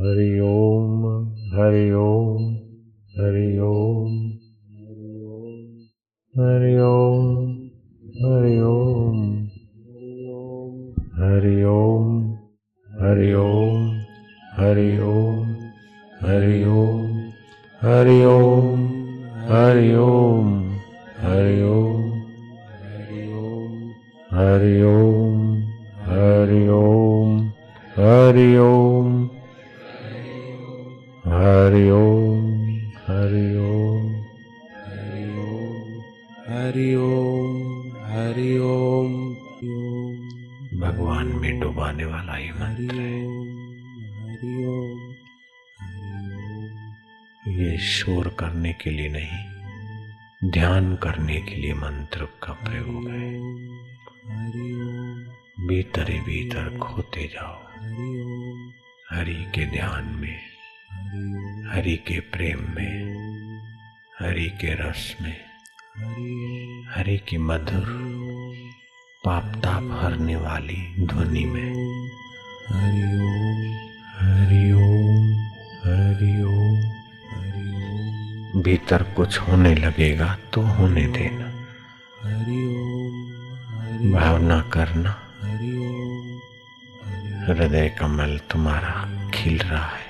हरि ओम हरि ओम हरि ओम हरि ओम हरि ओम हरि ओम हरि ओम हरि ओम हरि ओम हरि ओम हरि ओम हरि ओम हरि ओम हरि ओम हरि ओम हरि ओम हरि ओम हरि ओम हरि ओम भगवान में डुबाने वाला ही मंत्र है। ये शोर करने के लिए नहीं, ध्यान करने के लिए मंत्र का प्रयोग है। भीतर ही भीतर खोते जाओ, हरि के ध्यान में, हरि के प्रेम में, हरि के रस में, हरि की मधुर पाप ताप हरने वाली ध्वनि में। हरि ओम हरि ओम हरि ओम हरि ओम। भीतर कुछ होने लगेगा तो होने देना, भावना करना। हृदय कमल तुम्हारा खिल रहा है,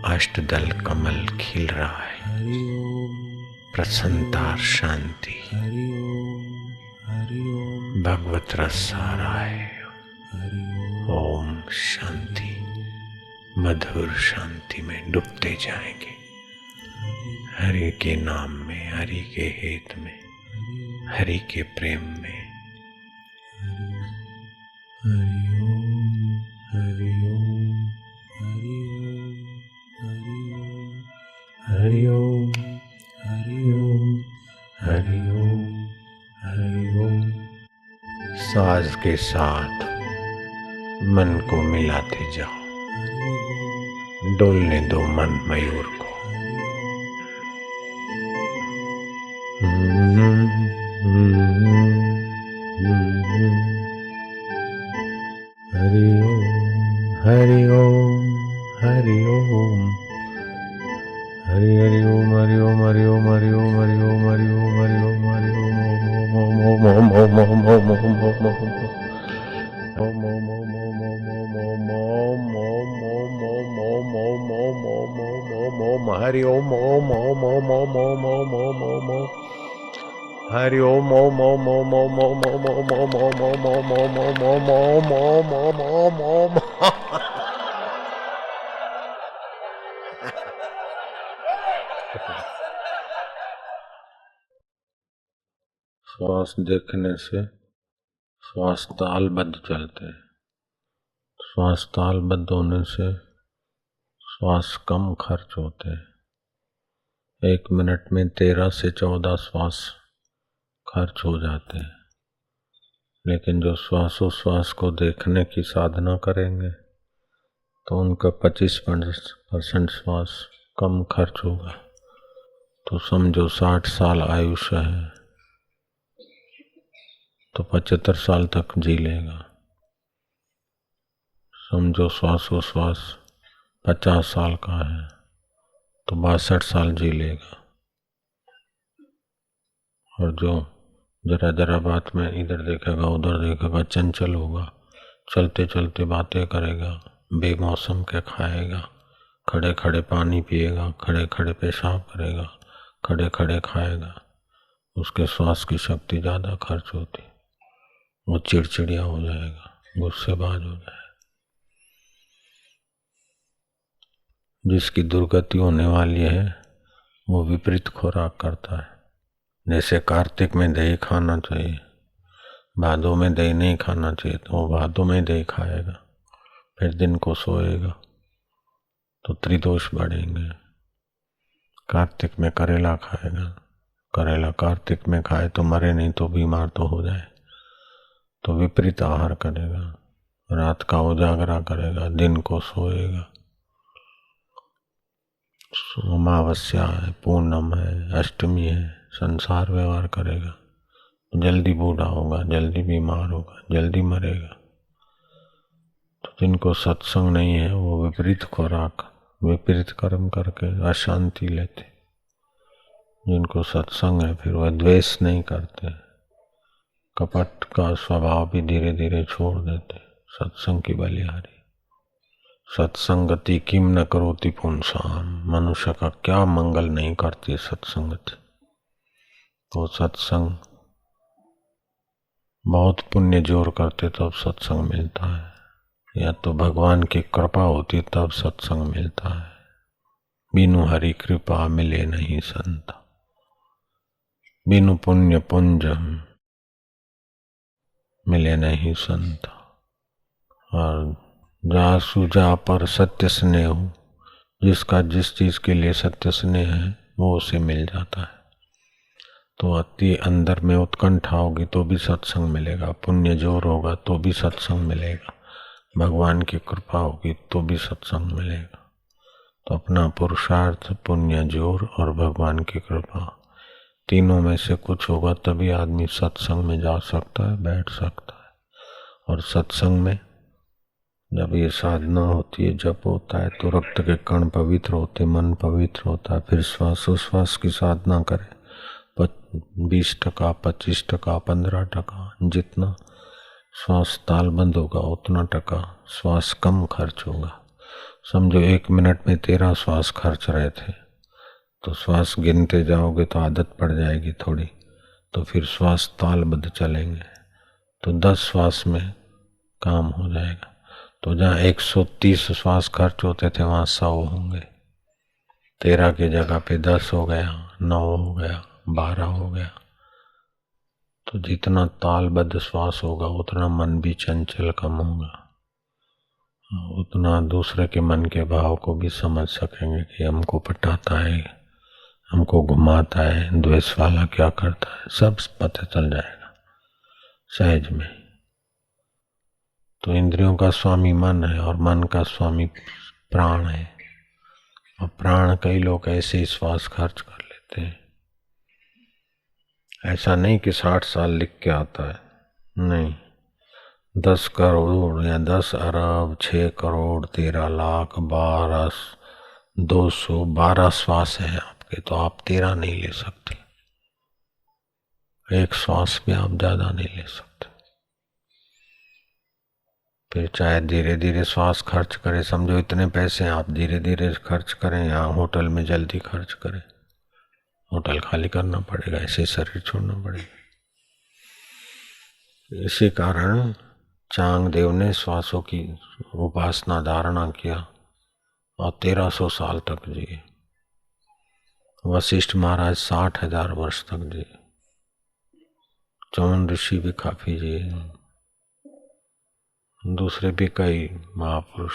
अष्टदल कमल खिल रहा है, प्रसन्नता शांति, भगवत रस आ रहा है। ओम शांति, मधुर शांति में डूबते जाएंगे, हरि के नाम में, हरि के हेत में, हरि के प्रेम में। हरि ओम हरि ओम हरि ओम हरि ओम हरि ओम हरि ओम हरि ओम। साज के साथ मन को मिलाते जाओ, डोलने दो मन मयूर को। हरि ओम हरि ओम हरि ओम हरि हरि ओम हरि ओम हरि ओम हरि ओम हरि ओम हरि ओम हरि ओम हरि ओम ओम ओम ओम ओम ओम ओम ओम ओम ओम हरि ओम ओम ओम ओम ओम ओम ओम ओम ओम ओम हरि ओम ओम ओम ओम ओम ओम ओम ओम ओम ओम ओम ओम ओम ओम ओम ओम ओम ओम ओम। श्वास देखने से श्वास तालबद्ध चलते हैं। श्वास तालबद्ध होने से श्वास कम खर्च होते हैं। 1 मिनट में 13 से 14 श्वास खर्च हो जाते हैं। लेकिन जो श्वासोश्वास को देखने की साधना करेंगे तो उनका 25% श्वास कम खर्च होगा। तो समझो 60 साल आयुष्य है तो 75 साल तक जी लेगा। समझो श्वासोश्वास 50 साल का है तो 62 साल जी लेगा। और जो जरा जरा बात में इधर देखेगा उधर देखेगा, चंचल होगा, चलते चलते बातें करेगा, बेमौसम के खाएगा, खड़े खड़े पानी पिएगा, खड़े खड़े पेशाब करेगा, खड़े खड़े खाएगा, उसके श्वास की शक्ति ज़्यादा खर्च होती। वो चिड़चिड़िया हो जाएगा, गुस्सेबाज हो जाएगा। जिसकी दुर्गति होने वाली है वो विपरीत खुराक करता है। जैसे कार्तिक में दही खाना चाहिए, भादों में दही नहीं खाना चाहिए, तो वो भादों में दही खाएगा, फिर दिन को सोएगा तो त्रिदोष बढ़ेंगे। कार्तिक में करेला खाएगा, करेला कार्तिक में खाए तो मरे नहीं तो बीमार तो हो जाए। तो विपरीत आहार करेगा, रात का उजागरा करेगा, दिन को सोएगा। अमावस्या है, पूर्णम है, अष्टमी है, संसार व्यवहार करेगा, जल्दी बूढ़ा होगा, जल्दी बीमार होगा, जल्दी मरेगा। तो जिनको सत्संग नहीं है वो विपरीत खुराक, विपरीत कर्म करके अशांति लेते। जिनको सत्संग है फिर वह द्वेष नहीं करते, कपट का स्वभाव भी धीरे धीरे छोड़ देते। सत्संग की बलिहारी। सत्संगति किम न करोति पुंसाम, मनुष्य का क्या मंगल नहीं करती सत्संगति। तो सत्संग बहुत पुण्य जोर करते तब सत्संग मिलता है, या तो भगवान की कृपा होती तब सत्संग मिलता है। बिनु हरि कृपा मिले नहीं संत, बिनु पुण्य पुंज मिले नहीं संत। और जा सुजा पर सत्य स्नेह, जिसका जिस चीज के लिए सत्य स्नेह है वो उसे मिल जाता है। तो अति अंदर में उत्कंठा होगी तो भी सत्संग मिलेगा, पुण्य जोर होगा तो भी सत्संग मिलेगा, भगवान की कृपा होगी तो भी सत्संग मिलेगा। तो अपना पुरुषार्थ, पुण्य जोर और भगवान की कृपा, तीनों में से कुछ होगा तभी आदमी सत्संग में जा सकता है, बैठ सकता है। और सत्संग में जब ये साधना होती है, जप होता है, तो रक्त के कण पवित्र होते, मन पवित्र होता है। फिर श्वासोश्वास की साधना करें, 20%, 25%, 15%, जितना श्वास तालबंद होगा उतना टका श्वास कम खर्च होगा। समझो 1 मिनट में 13 श्वास खर्च रहे थे, तो श्वास गिनते जाओगे तो आदत पड़ जाएगी थोड़ी, तो फिर श्वास तालबद्ध चलेंगे तो 10 श्वास में काम हो जाएगा। तो जहाँ 130 श्वास खर्च होते थे वहाँ 100 होंगे। 13 की जगह पे 10 हो गया, 9 हो गया, 12 हो गया। तो जितना तालबद्ध श्वास होगा उतना मन भी चंचल कम होगा, उतना दूसरे के मन के भाव को भी समझ सकेंगे कि हमको पटाता है, हमको घुमाता है, द्वेष वाला क्या करता है, सब पता चल जाएगा सहज में। तो इंद्रियों का स्वामी मन है और मन का स्वामी प्राण है। और प्राण कई लोग ऐसे ही श्वास खर्च कर लेते हैं। ऐसा नहीं कि 60 साल लिख के आता है, नहीं, 10 करोड़ या 10 अरब, 6 करोड़, 13 लाख, 12, 212 श्वास है आपके, तो आप 13 नहीं ले सकते, एक श्वास भी आप ज्यादा नहीं ले सकते। फिर चाहे धीरे धीरे श्वास खर्च करें, समझो इतने पैसे आप धीरे धीरे खर्च करें या होटल में जल्दी खर्च करें, होटल खाली करना पड़ेगा, ऐसे शरीर छोड़ना पड़ेगा। इसी कारण चांग देव ने श्वासों की उपासना धारणा किया और 1300 साल तक जिए। वशिष्ठ महाराज 60,000 वर्ष तक जिए। चौन ऋषि भी काफी जिए, दूसरे भी कई महापुरुष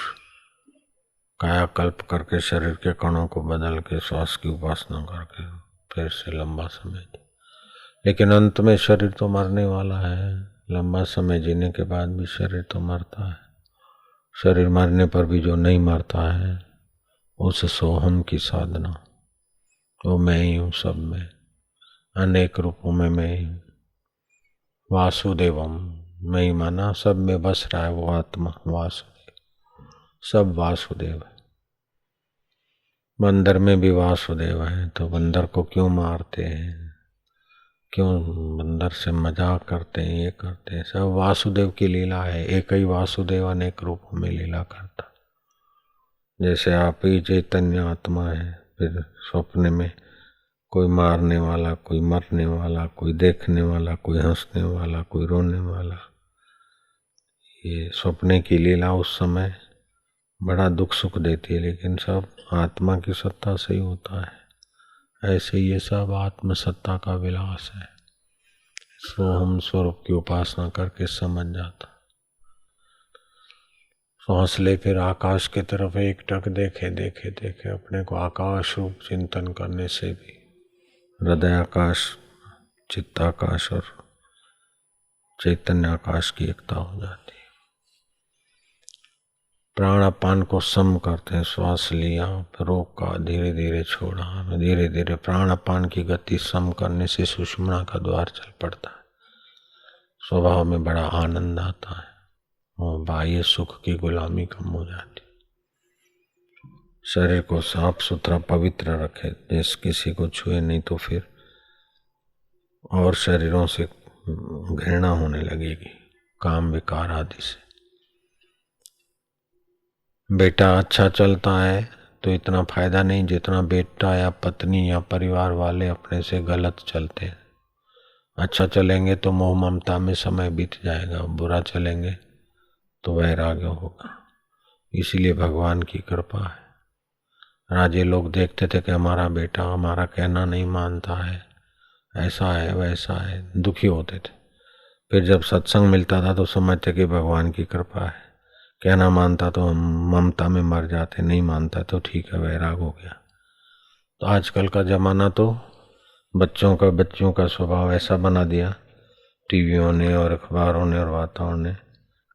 कायाकल्प करके शरीर के कणों को बदल के श्वास की उपासना करके फिर से लंबा समय। लेकिन अंत में शरीर तो मरने वाला है, लंबा समय जीने के बाद भी शरीर तो मरता है। शरीर मरने पर भी जो नहीं मरता है उस सोहम की साधना, वो मैं ही हूँ, सब में, अनेक रूपों में मैं ही हूँ। वासुदेवम, मैं ही माना सब में बस रहा है वो आत्मा वासुदेव, सब वासुदेव है। बंदर में भी वासुदेव है, तो बंदर को क्यों मारते हैं, क्यों बंदर से मजाक करते हैं, ये करते हैं, सब वासुदेव की लीला है। एक ही वासुदेव अनेक रूपों में लीला करता। जैसे आप ही चैतन्य आत्मा है, फिर स्वप्न में कोई मारने वाला, कोई मरने वाला, कोई देखने वाला, कोई हंसने वाला, कोई रोने वाला, ये स्वप्न की लीला उस समय बड़ा दुख सुख देती है, लेकिन सब आत्मा की सत्ता से ही होता है। ऐसे ये सब आत्म सत्ता का विलास है। सोहम स्वरूप की उपासना करके समझ जाता। सांस ले, फिर आकाश की तरफ एकटक देखे देखे देखे अपने को आकाश रूप चिंतन करने से भी हृदय आकाश, चित्ताकाश और चैतन्य आकाश की एकता हो जाती है। प्राणापान को सम करते हैं, श्वास लिया फिर रोका, धीरे धीरे छोड़ा, धीरे धीरे प्राणापान की गति सम करने से सुषुम्ना का द्वार चल पड़ता है। स्वभाव में बड़ा आनंद आता है। और बाह्य सुख की गुलामी कम हो जाती। शरीर को साफ सुथरा पवित्र रखे, जिस किसी को छुए नहीं तो फिर और शरीरों से घृणा होने लगेगी, काम विकार आदि से। बेटा अच्छा चलता है तो इतना फायदा नहीं जितना बेटा या पत्नी या परिवार वाले अपने से गलत चलते हैं। अच्छा चलेंगे तो मोह ममता में समय बीत जाएगा, बुरा चलेंगे तो वैराग्य होगा। इसीलिए भगवान की कृपा है। राजे लोग देखते थे कि हमारा बेटा हमारा कहना नहीं मानता है, ऐसा है वैसा है, दुखी होते थे। फिर जब सत्संग मिलता था तो समझते कि भगवान की कृपा है। कहना मानता तो हम ममता में मर जाते, नहीं मानता तो ठीक है, वैराग हो गया। तो आजकल का जमाना तो बच्चों का स्वभाव ऐसा बना दिया टीवियों ने और अखबारों ने और वातावरण ने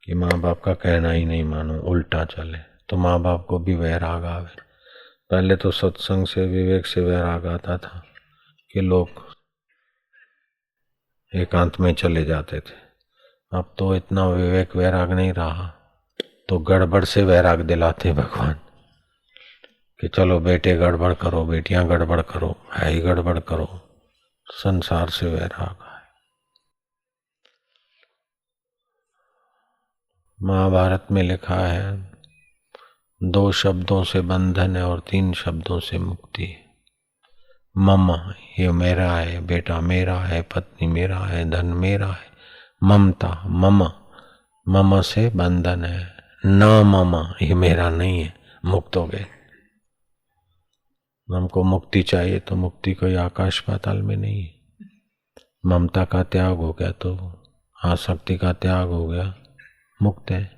कि माँ बाप का कहना ही नहीं मानो, उल्टा चले तो माँ बाप को भी वैराग आवे। पहले तो सत्संग से विवेक से वैराग आता था कि लोग एकांत में चले जाते थे। अब तो इतना विवेक वैराग नहीं रहा, तो गड़बड़ से वैराग दिलाते भगवान कि चलो बेटे गड़बड़ करो, बेटियां गड़बड़ करो, भाई गड़बड़ करो, संसार से वैराग है। महाभारत में लिखा है 2 शब्दों से बंधन है और 3 शब्दों से मुक्ति है। मम, ये मेरा है, बेटा मेरा है, पत्नी मेरा है, धन मेरा है। ममता, मम से बंधन है, न मम, ये मेरा नहीं है, मुक्त हो गए। हमको मुक्ति चाहिए तो मुक्ति कोई आकाश पाताल में नहीं है। ममता का त्याग हो गया तो आसक्ति का त्याग हो गया, मुक्त है।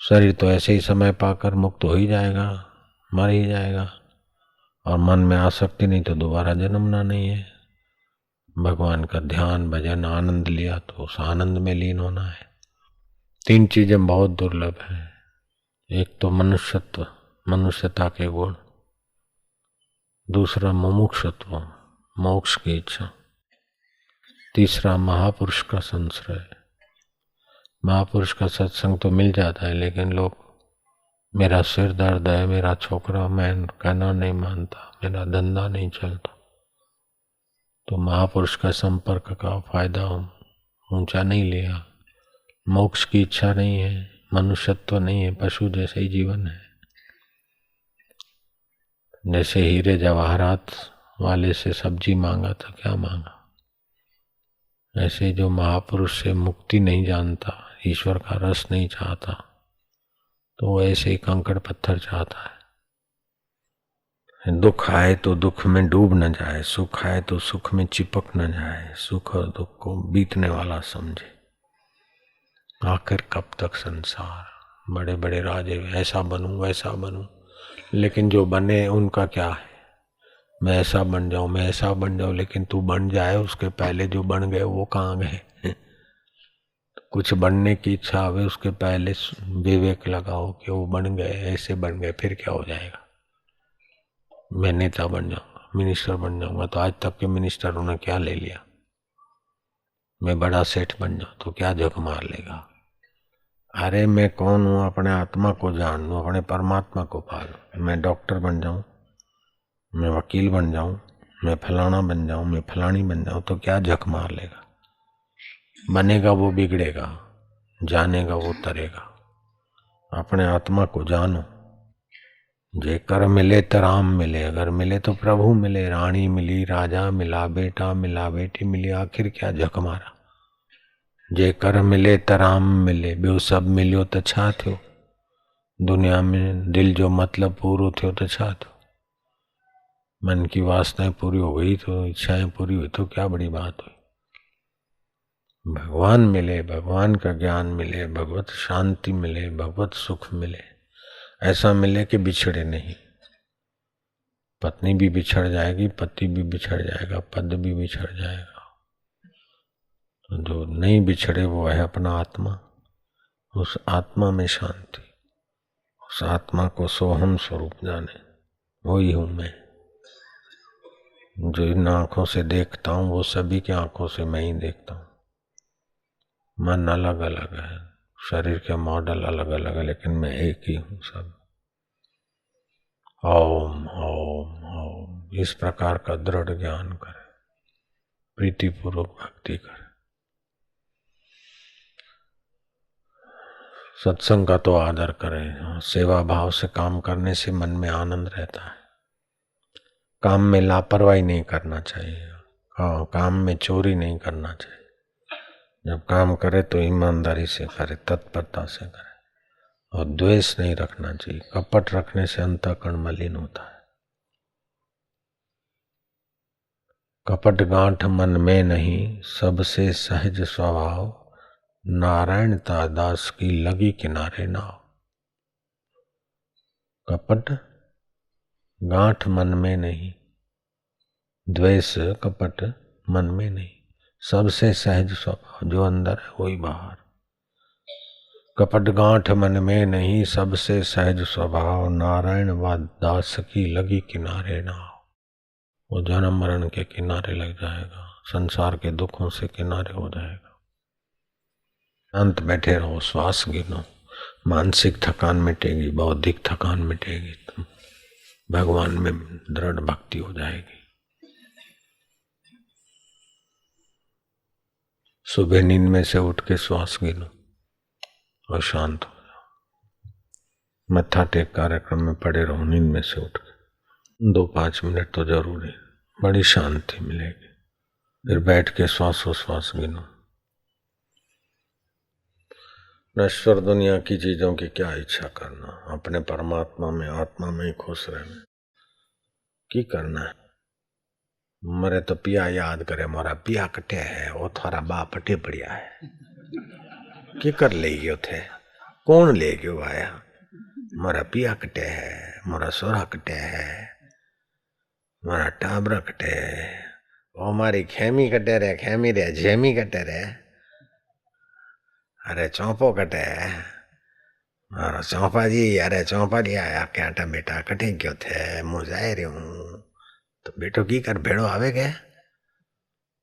शरीर तो ऐसे ही समय पाकर मुक्त हो ही जाएगा, मर ही जाएगा। और मन में आसक्ति नहीं तो दोबारा जन्मना नहीं है। भगवान का ध्यान भजन आनंद लिया तो उस आनंद में लीन होना है। 3 चीजें बहुत दुर्लभ है। एक तो मनुष्यत्व, मनुष्यता के गुण। दूसरा मुमुक्षुत्व, मोक्ष की इच्छा। तीसरा महापुरुष का संश्रय। महापुरुष का सत्संग तो मिल जाता है, लेकिन लोग मेरा सिर दर्द है, मेरा छोकरा, मैं कहना नहीं मानता, मेरा धंधा नहीं चलता, तो महापुरुष का संपर्क का फायदा ऊंचा नहीं लिया। मोक्ष की इच्छा नहीं है, मनुष्यत्व नहीं है, पशु जैसे ही जीवन है। जैसे हीरे जवाहरात वाले से सब्जी मांगा तो क्या मांगा, ऐसे जो महापुरुष से मुक्ति नहीं जानता, ईश्वर का रस नहीं चाहता, तो वो ऐसे ही कंकड़ पत्थर चाहता है। दुख आए तो दुख में डूब न जाए, सुख आए तो सुख में चिपक न जाए, सुख और दुख को बीतने वाला समझे। आखिर कब तक संसार, बड़े बड़े राजे ऐसा बनूं वैसा बनूं, लेकिन जो बने उनका क्या है। मैं ऐसा बन जाऊं, मैं ऐसा बन जाऊं, लेकिन तू बन जाए उसके पहले जो बन गए वो कहाँ गए। कुछ बनने की इच्छा आवे उसके पहले विवेक लगाओ कि वो बन गए, ऐसे बन गए, फिर क्या हो जाएगा। मैं नेता बन जाऊंगा, मिनिस्टर बन जाऊंगा, तो आज तक के मिनिस्टरों ने क्या ले लिया। मैं बड़ा सेठ बन जाऊं तो क्या झक मार लेगा। अरे मैं कौन हूं, अपने आत्मा को जान लूं, अपने परमात्मा को पालूं। मैं डॉक्टर बन जाऊं, मैं वकील बन जाऊं, मैं फलाना बन जाऊं, मैं फलानी बन जाऊं, तो क्या झक मार लेगा। बनेगा वो बिगड़ेगा, जानेगा वो तरेगा। अपने आत्मा को जानो। जेकर मिले तो राम मिले, अगर मिले तो प्रभु मिले। रानी मिली, राजा मिला, बेटा मिला, बेटी मिली, आखिर क्या झक मारा। जेकर मिले तो राम मिले, ॿियो सब मिलियो तो छा थियो। दुनिया में दिल जो मतलब पूरो थियो तो छा थियो। मन की वासनाएं पूरी हो गई तो, इच्छाएं पूरी हुई तो क्या बड़ी बात हुई। भगवान मिले, भगवान का ज्ञान मिले, भगवत शांति मिले, भगवत सुख मिले, ऐसा मिले कि बिछड़े नहीं। पत्नी भी बिछड़ जाएगी, पति भी बिछड़ जाएगा, पद भी बिछड़ जाएगा, तो जो नहीं बिछड़े वो है अपना आत्मा। उस आत्मा में शांति, उस आत्मा को सोहम स्वरूप जाने, वही हूं मैं। जो इन आंखों से देखता हूं वो सभी की आंखों से मैं ही देखता हूं। मन अलग अलग है, शरीर के मॉडल अलग अलग है, लेकिन मैं एक ही हूँ सब। ओम ओम ओम इस प्रकार का दृढ़ ज्ञान करें, प्रीतिपूर्वक भक्ति करें। सत्संग का तो आदर करें, सेवा भाव से काम करने से मन में आनंद रहता है। काम में लापरवाही नहीं करना चाहिए, काम में चोरी नहीं करना चाहिए। जब काम करे तो ईमानदारी से करे, तत्परता से करे, और द्वेष नहीं रखना चाहिए। कपट रखने से अंतःकरण मलिन होता है। कपट गांठ मन में नहीं, सबसे सहज स्वभाव, नारायण दास की लगी किनारे नाव। कपट गांठ मन में नहीं, द्वेष कपट मन में नहीं, सबसे सहज स्वभाव, जो अंदर है वही बाहर। कपट गांठ मन में नहीं, सबसे सहज स्वभाव, नारायण व दास की लगी किनारे नाव। वो जन्म मरण के किनारे लग जाएगा, संसार के दुखों से किनारे हो जाएगा। अंत बैठे रहो, श्वास गिनो, मानसिक थकान मिटेगी, बौद्धिक थकान मिटेगी, तुम भगवान में दृढ़ भक्ति हो जाएगी। सुबह नींद में से उठ के श्वास गिनो और शांत हो जाओ। मत्था टेक कार्यक्रम में पड़े रहो, नींद में से उठ के 2-5 मिनट तो जरूर है, बड़ी शांति मिलेगी। फिर बैठ के श्वासोश्वास गिनो। नश्वर दुनिया की चीजों की क्या इच्छा करना, अपने परमात्मा में आत्मा में ही खुश रहना की करना है। मरे तो पिया याद करे, मोरा पिया कटे है, वो थारा बाप अटे पड़िया है, की कर ले गयो थे, कौन ले गयो आया, मोरा पिया कटे है, मोरा सोरा कटे है, मोरा टाबरा कटे है, वो मारी खेमी कटे रे, खेमी रे झेमी कटे रे, अरे चौंपो कटे है, मारो चौंपा जी, अरे चौंपा जी आया क्या बेटा कटे गयो थे, मुँह जाए रे हूँ, तो बेटो की कर भेड़ो आवे के,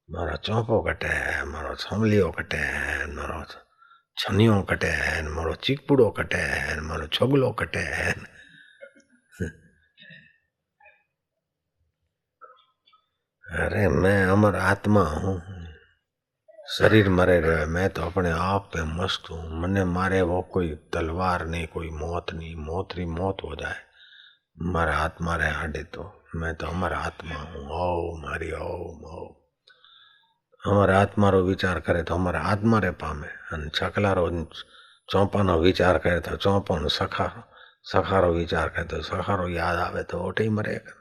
मारो चौंपो कटे है, मारो छोमलियो कटे है, मारो छनियो कटे है, मारो चिकपुड़ो कटे है, मारो छोगलो कटे है। अरे मैं अमर आत्मा हूँ, शरीर मरे रहे, मैं तो अपने आप पे मस्त हूँ। मने मारे वो कोई तलवार नहीं, कोई मौत नहीं, मौत हो जाए, मारा आत्मा रे आडे तो मैं तो अमर आत्मा हूँ। ओम हरि ओम ओम। अमर आत्मा रो विचार करे तो अमर आत्मा रे पामे, अन छकला रो चौपा नो विचार करे तो चौपा नो सखा रो विचार करे तो सखा रो याद आवे तो ओटे ही मरेगा।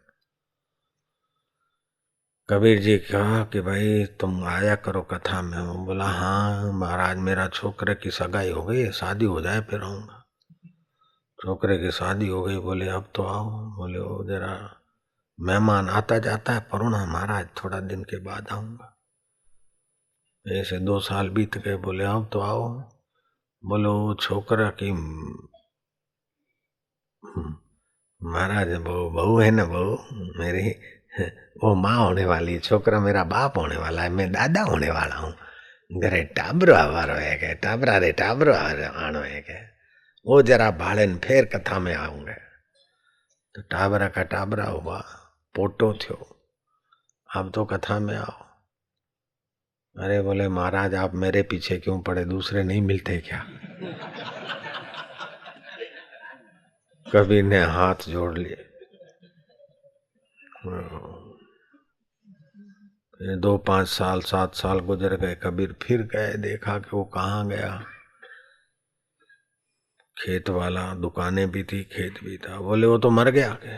कबीर जी कहा कि भाई तुम आया करो कथा में। वो बोला हाँ महाराज, मेरा छोकरे की सगाई हो गई, शादी हो जाए फिर आऊँगा। छोकरे की शादी हो गई, बोले अब तो आओ। बोले वो जरा मेहमान आता जाता है परुणा महाराज, थोड़ा दिन के बाद आऊँगा। ऐसे 2 साल बीत गए, बोले अब तो आओ। बोलो वो छोकरा की महाराज बहू है ना, बहू मेरी वो माँ होने वाली, छोकरा मेरा बाप होने वाला है, मैं दादा होने वाला हूँ। घरे टाबरो आवारो है के, टाबरा रे टाबरो आनो है के, वो जरा भाड़े फिर कथा में आऊंगे। तो टाबरा का टाबरा हुआ, पोटो थयो, अब तो कथा में आओ। अरे बोले महाराज आप मेरे पीछे क्यों पड़े, दूसरे नहीं मिलते क्या? कबीर ने हाथ जोड़ लिए। 2-5 साल 7 साल गुजर गए, कबीर फिर गए, देखा कि वो कहाँ गया। खेत वाला, दुकानें भी थी, खेत भी था। बोले वो तो मर गया क्या?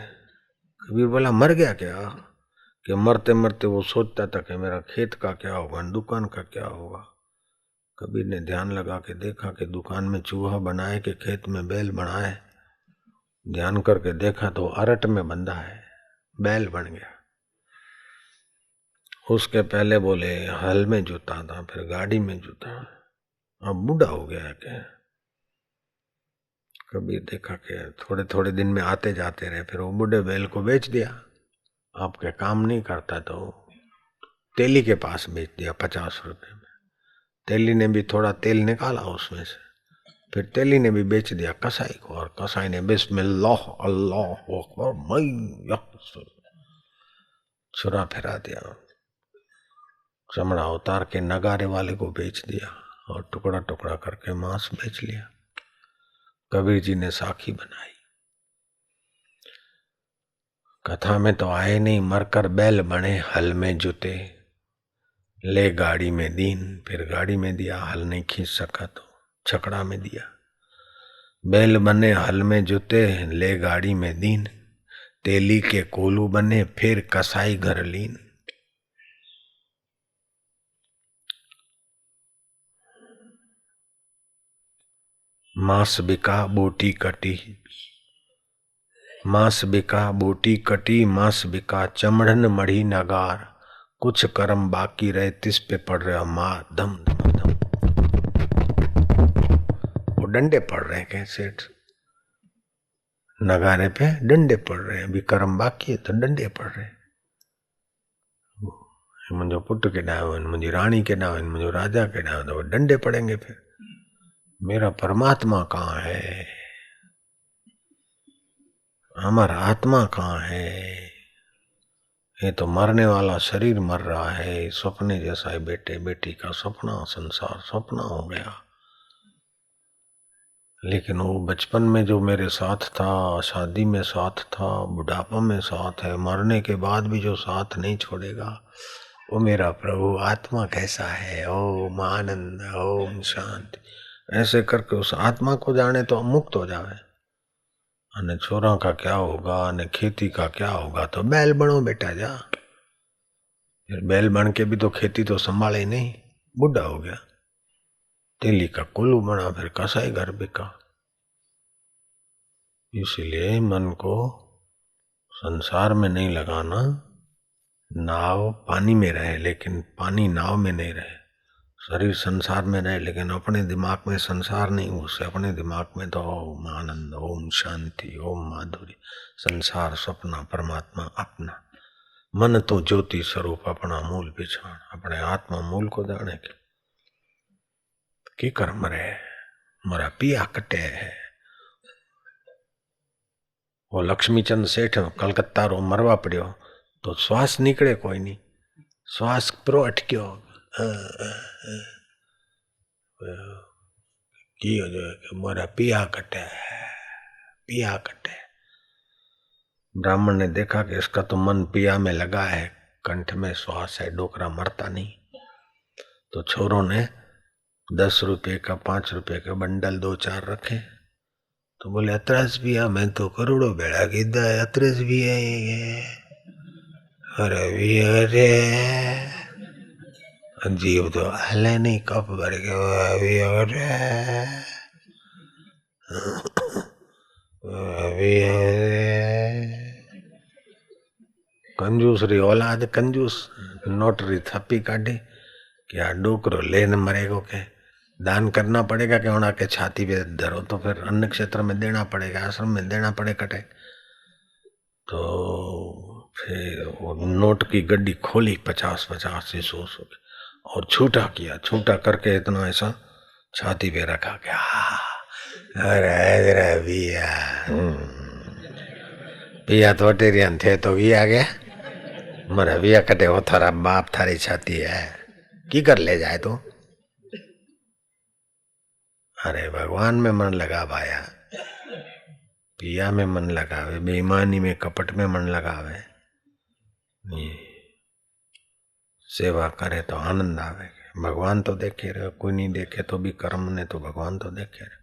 कबीर बोला मर गया क्या? कि मरते मरते वो सोचता था कि मेरा खेत का क्या होगा, दुकान का क्या होगा। कबीर ने ध्यान लगा के देखा कि दुकान में चूहा बनाए कि खेत में बैल बनाए। ध्यान करके देखा तो अरट में बंधा है, बैल बन गया। उसके पहले बोले हल में जुता था, फिर गाड़ी में जुता, अब बूढ़ा हो गया है क्या? कबीर देखा कि थोड़े थोड़े दिन में आते जाते रहे, फिर वो बूढ़े बैल को बेच दिया। आपके काम नहीं करता तो तेली के पास बेच दिया 50 रुपए में। तेली ने भी थोड़ा तेल निकाला उसमें से, फिर तेली ने भी बेच दिया कसाई को, और कसाई ने बिस्मिल्लाह अल्लाह अकबर मैं छुरा फिरा दिया, चमड़ा उतार के नगारे वाले को बेच दिया और टुकड़ा टुकड़ा करके मांस बेच लिया। कबीर जी ने साखी बनाई। कथा में तो आए नहीं, मरकर बैल बने हल में जुते, ले गाड़ी में दीन। फिर गाड़ी में दिया, हल नहीं खींच सका तो छकड़ा में दिया। बैल बने हल में जुते, ले गाड़ी में दीन, तेली के कोलू बने फिर कसाई घर लीन। मांस बिका बोटी कटी, मांस बिका बोटी कटी, मांस बिका चमड़न मढ़ी नगार, कुछ कर्म बाकी रहे तिस पे पड़ रहा मार धम धम धम। वो डंडे पड़ रहे हैं कैसे, नगारे पे डंडे पड़ रहे हैं, अभी कर्म बाकी है तो डंडे पड़ रहे हैं। मुझे पुट के डावन, मुझे रानी के डावन, मुझे राजा के डावन, तो डंडे पड़ेंगे। फिर मेरा परमात्मा कहाँ है, हमारा आत्मा कहाँ है? ये तो मरने वाला शरीर मर रहा है, सपने जैसा है। बेटे बेटी का सपना, संसार सपना हो गया। लेकिन वो बचपन में जो मेरे साथ था, शादी में साथ था, बुढ़ापा में साथ है, मरने के बाद भी जो साथ नहीं छोड़ेगा, वो मेरा प्रभु आत्मा कैसा है। ओम आनंद, ओम शांति। ऐसे करके उस आत्मा को जाने तो मुक्त हो जावे। अने छोरा का क्या होगा, अने खेती का क्या होगा, तो बैल बनो बेटा जा। फिर बैल बन के भी तो खेती तो संभाले ही नहीं, बुढ़ा हो गया। तेली का कुल्लू बना, फिर कसाई घर बिका। इसीलिए मन को संसार में नहीं लगाना। नाव पानी में रहे लेकिन पानी नाव में नहीं रहे। शरीर संसार में रहे लेकिन अपने दिमाग में संसार नहीं घुसे। अपने दिमाग में तो ओम आनंद, ओम शांति, ओम माधुरी, संसार सपना, परमात्मा अपना। मन तो ज्योति स्वरूप अपना मूल पिछाण, अपने आत्मा मूल को जाने की कर्म रहे। मरा पिया कटे है। वो लक्ष्मीचंद सेठ कलकत्ता रो मरवा पड़ियो तो श्वास निकले कोई नहीं, श्वास प्रो अटक्यो की हो जाए कि मोरा पिया कटे है, पिया कटे। ब्राह्मण ने देखा कि इसका तो मन पिया में लगा है, कंठ में श्वास है, डोकरा मरता नहीं। तो छोरों ने 10 रुपए का 5 रुपए का बंडल 2-4 रखे। तो बोले अतरस भी है, मैं तो करोड़ों बेड़ा कीधा है, अतरस भी है ये। अरे भी अरे जीव तो हले नहीं, कप भर के अभी अरे अभी कंजूस री औलाद कंजूस। नोटरी थप्पी काटी कि आ डोकरो लेने मरेगो के दान करना पड़ेगा कि होना के छाती पे धरो तो फिर अन्न क्षेत्र में देना पड़ेगा, आश्रम में देना पड़े कटे। तो फिर वो नोट की गड्डी खोली 50-50 से 100 और छूटा किया। छूटा करके इतना ऐसा छाती पे रखा क्या अरे पिया पिया तो टेरियन थे तो पिया गया मरा पिया कटे वो थारा बाप थारी छाती है की कर ले जाए तो। अरे भगवान में मन लगा भाया, पिया में मन लगावे, बेईमानी में कपट में मन लगावे, सेवा करे तो आनंद आवे। भगवान तो देखे रहे, कोई नहीं देखे तो भी कर्म ने तो भगवान तो देखे रहे।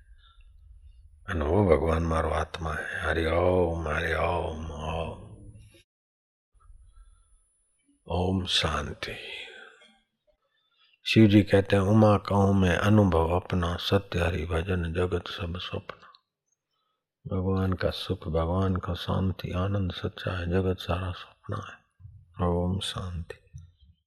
अन वो भगवान मारो आत्मा है। हरि ओम हरि ओम ओम ओम शांति। शिव जी कहते हैं उमा कहूँ मैं अनुभव अपना, सत्य हरि भजन जगत सब स्वप्न। भगवान का सुख, भगवान का शांति, आनंद सच्चा है, जगत सारा स्वप्न है। ओम शांति।